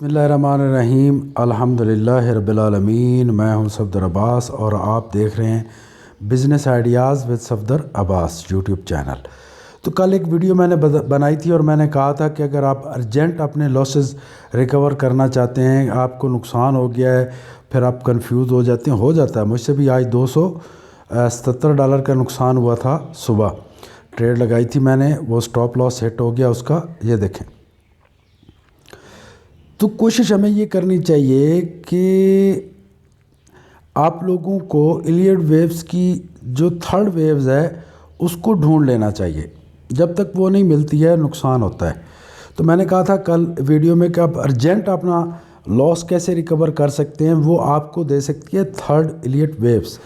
बिस्मिल्लाहिर्रहमानिर्रहीम अल्हम्दुलिल्लाहि रब्बिल आलमीन। मैं हूं सफदर अब्बास और आप देख रहे हैं business ideas with Safdar Abbas YouTube channel. तो कल एक वीडियो मैंने बनाई थी और मैंने कहा था कि अगर आप अर्जेंट अपने लॉसेस रिकवर करना चाहते हैं, आपको नुकसान हो गया है, फिर आप कंफ्यूज हो जाते हैं, हो जाता है। मुझसे भी आज $277 का नुकसान हुआ था। सुबह ट्रेड लगाई थी मैंने, वो स्टॉप लॉस हिट हो गया उसका, ये देखें। तो कोशिश हमें ये करनी चाहिए कि आप लोगों को इलियट वेव्स की जो थर्ड वेव्स है उसको ढूंढ लेना चाहिए। जब तक वो नहीं मिलती है नुकसान होता है। तो मैंने कहा था कल वीडियो में कि आप अर्जेंट अपना लॉस कैसे रिकवर कर सकते हैं, वो आपको दे सकती है थर्ड इलियट वेव्स।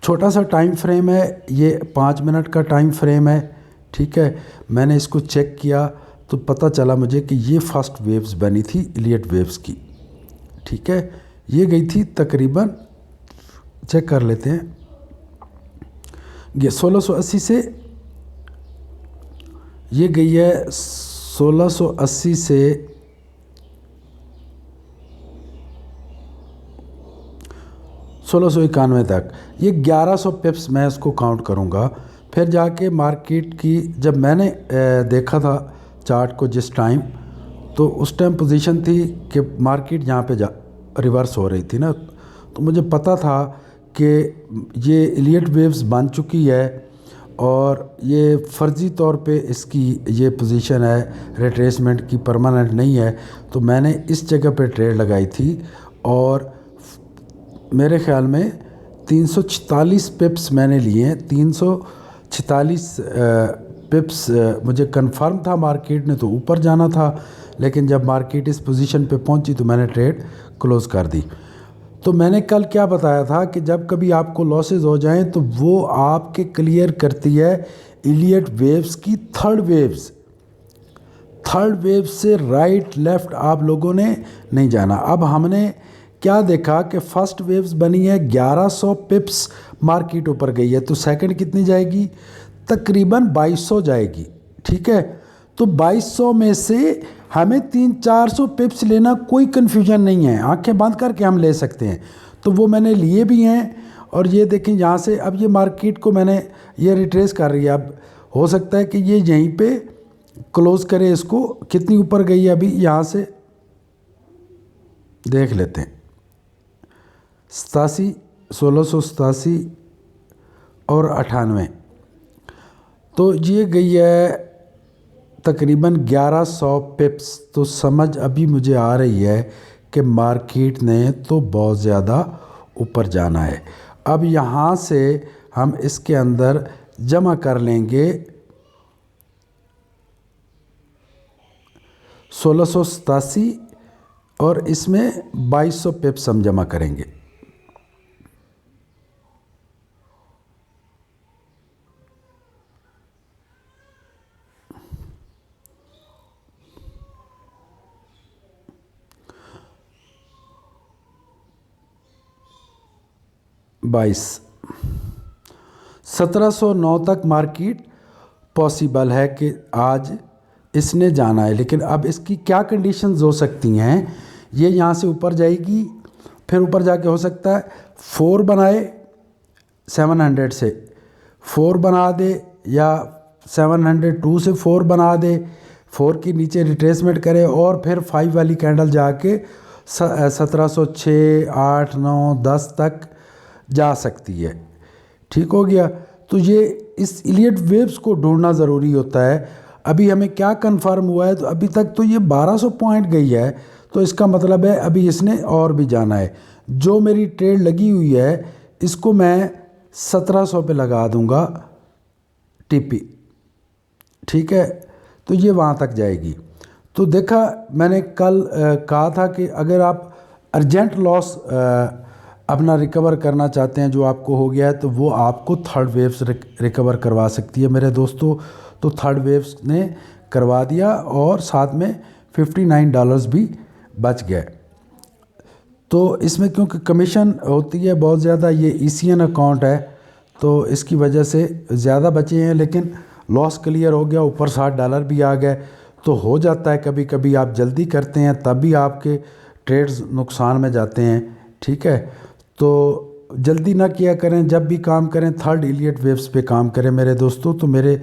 छोटा सा टाइम फ्रेम है, ये 5 मिनट का टाइम फ्रेम है, ठीक है। मैंने इसको चेक किया तो पता चला मुझे कि ये फर्स्ट वेव्स बनी थी इलियट वेव्स की, ठीक है। ये गई थी तकरीबन, चेक कर लेते हैं, ये 1680 से, ये गई है 1680 से 1691 तक। ये 1100 पिप्स मैं इसको काउंट करूँगा। फिर जाके मार्केट की जब मैंने देखा था चार्ट को जिस टाइम, तो उस टाइम पोजीशन थी कि मार्केट यहाँ पे रिवर्स हो रही थी ना, तो मुझे पता था कि ये इलियट वेव्स बन चुकी है और ये फ़र्ज़ी तौर पे इसकी ये पोजीशन है रिट्रेसमेंट की, परमानेंट नहीं है। तो मैंने इस जगह पे ट्रेड लगाई थी और मेरे ख़्याल में 346 पिप्स मैंने लिए हैं। 346 पिप्स मुझे कंफर्म था, मार्केट ने तो ऊपर जाना था, लेकिन जब मार्केट इस पोजीशन पे पहुंची तो मैंने ट्रेड क्लोज़ कर दी। तो मैंने कल क्या बताया था कि जब कभी आपको लॉसेस हो जाएं तो वो आपके क्लियर करती है इलियट वेव्स की थर्ड वेव्स। थर्ड वेव से राइट लेफ़्ट आप लोगों ने नहीं जाना। अब हमने क्या देखा कि फ़र्स्ट वेव्स बनी है, 1100 पिप्स मार्केट ऊपर गई है, तो सेकंड कितनी जाएगी, तकरीबन 2200 जाएगी, ठीक है। तो 2200 में से हमें 300-400 पिप्स लेना कोई कन्फ्यूजन नहीं है, आंखें बंद करके हम ले सकते हैं। तो वो मैंने लिए भी हैं और ये देखें यहाँ से अब ये मार्केट को मैंने ये रिट्रेस कर रही है। अब हो सकता है कि ये यहीं पे क्लोज़ करे, इसको कितनी ऊपर गई है अभी, यहाँ से देख लेते हैं। 87, 1687 और 98, तो ये गई है तकरीबन 1100 पिप्स। तो समझ अभी मुझे आ रही है कि मार्केट ने तो बहुत ज़्यादा ऊपर जाना है। अब यहाँ से हम इसके अंदर जमा कर लेंगे 1687 और इसमें 2200 पिप्स हम जमा करेंगे। बाईस 1709 तक मार्केट पॉसिबल है कि आज इसने जाना है, लेकिन अब इसकी क्या कंडीशंस हो सकती हैं। ये यहाँ से ऊपर जाएगी, फिर ऊपर जाके हो सकता है 4 बनाए, 700 से 4 बना दे, या 702 से 4 बना दे, 4 के नीचे रिट्रेसमेंट करे और फिर 5 वाली कैंडल जाके 1706, 8, 9, 10 तक जा सकती है, ठीक हो गया। तो ये इस इलियट वेव्स को ढूंढना ज़रूरी होता है। अभी हमें क्या कंफर्म हुआ है, तो अभी तक तो ये 1200 पॉइंट गई है, तो इसका मतलब है अभी इसने और भी जाना है। जो मेरी ट्रेड लगी हुई है इसको मैं 1700 पे लगा दूंगा टीपी, ठीक है। तो ये वहाँ तक जाएगी। तो देखा मैंने कल कहा था कि अगर आप अर्जेंट लॉस अपना रिकवर करना चाहते हैं जो आपको हो गया है, तो वो आपको थर्ड वेव्स रिकवर करवा सकती है मेरे दोस्तों। तो थर्ड वेव्स ने करवा दिया और साथ में $59 भी बच गए। तो इसमें क्योंकि कमीशन होती है बहुत ज़्यादा, ये ECN अकाउंट है तो इसकी वजह से ज़्यादा बचे हैं, लेकिन लॉस क्लियर हो गया, ऊपर $60 भी आ गए। तो हो जाता है कभी कभी, आप जल्दी करते हैं तब भी आपके ट्रेड्स नुकसान में जाते हैं। ठीक है, तो जल्दी ना किया करें, जब भी काम करें थर्ड इलियट वेव्स पे काम करें मेरे दोस्तों। तो मेरे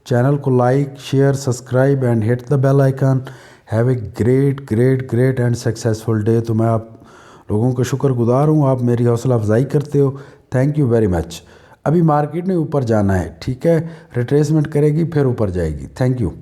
चैनल को like, share, subscribe and hit the bell icon. Have a great great great and successful day. तो मैं आप लोगों का शुक्रगुजार हूँ, आप मेरी हौसला अफजाई करते हो। Thank you very much. अभी मार्केट ने ऊपर जाना है, ठीक है, रिट्रेसमेंट करेगी फिर ऊपर जाएगी। Thank you.